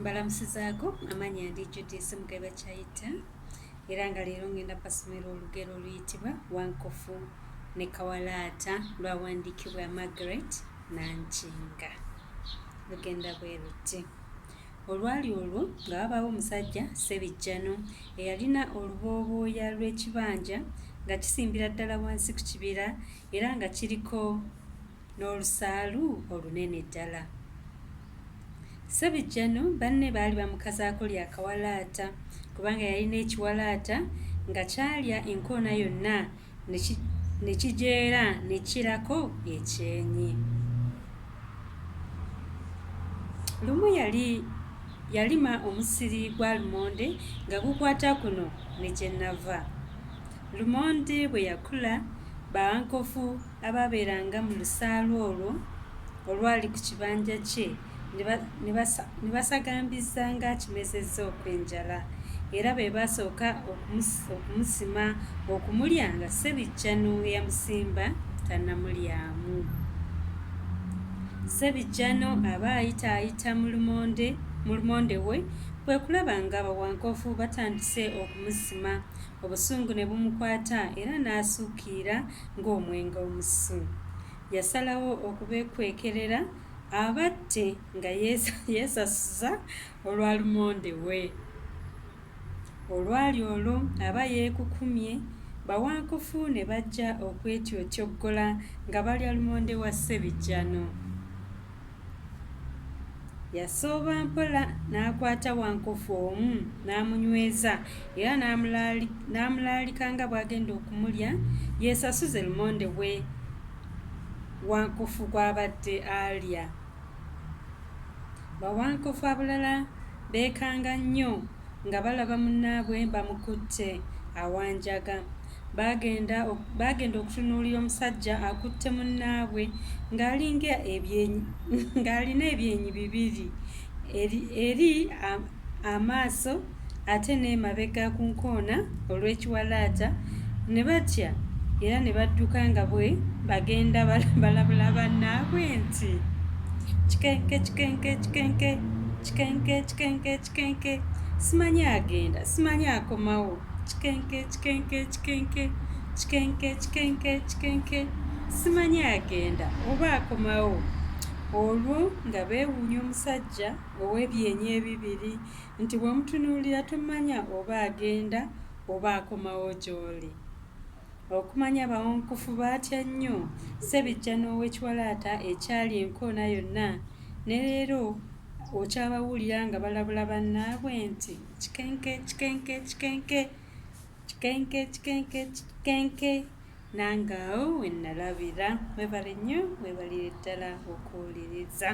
Mbalamusizaako amannya ndi Judy Ssemugabi Bakyaita era nga leero ngenda basomera olugero oluyitibwa Wankofu ne Kawalaata lwawandiikibwa Margaret Nankinga. Lugenda bwe luti. Olwali olwo nga wabaawo omusajja Ssebijjano eyalina olubooboya lw'ekibanja nga kisimbira ddala wansi ku kibira era nga kiriko n'olusaalu olunene ddala. Ssebijjano banne baali bamukazaako lya Kawalaata kubanga yalina ekiwalaata nga kyalya enkoona yonna ne kijeera ne kirako ekyenyi. Lumu yalima omusiri gwa lumonde nga gukwata kuno ne gyennava. Lumonde bwe yakula Wankofu abaabeeranga mu lusaalu olwo olwali ku kibanja kye ne basagambiza ng'akimezezza okw'enjala era be basooka okumusima okumulya nga Ssebijjano eyamusimba tannamulyamu. Ssebijjano aba ayitaayita mu lumonde we kwe kulaba nga Wankofu batandise okumusima, obusungu ne bumukwata era n'asuukira ng'omwenge omusu. Yasalawo okubekwekerera abatte nga yeesasuza olwa lumonde we. Olwali olwo aba yeekukumye, Wankofu ne bajja okwetyotyogola nga balya lumonde wa Ssebijjano. Yasooba mpola n'akwata Wankofu omu n'amunyweza era n'amulaalika nga bw'agenda okumulya yeesasuze lumonde we Wankofu gw'abadde alya. Wankofu abalala beekanga nnyo nga balaba munnaabwe bamukutte awanjaga. Baagenda okutunuulira omusajja akutte munnaabwe ng'alina ebyenyi bibiri eri amaaso ate n'emabega ku nkoona olw'ekiwalaata, ne batya era ne badduka nga bwe bagenda balabula bannaabwe nti kikenke kikenke kikenke kikenke kikenke kikenke, simanyi agenda simanyi akomawo, kikenke kikenke kikenke kikenke kikenke kikenke, simanyi agenda oba akomawo. Olwo nga beewuunya omusajja ow'ebyenyi ebibiri nti bw'omutunuulira tomanya oba agenda oba akomawo gy'oli. Okumanya Wankofu baatya nnyo Ssebijjano ow'ekiwalaata ekyali enkoona yonna, ne leero okyabawulira nga balabula bannaabwe nti kikenke kikenke kikenke kikenke kikenke kikenke, nange awo we nalabira. Mwebale nnyo, mwebalire ddala okuwuliriza.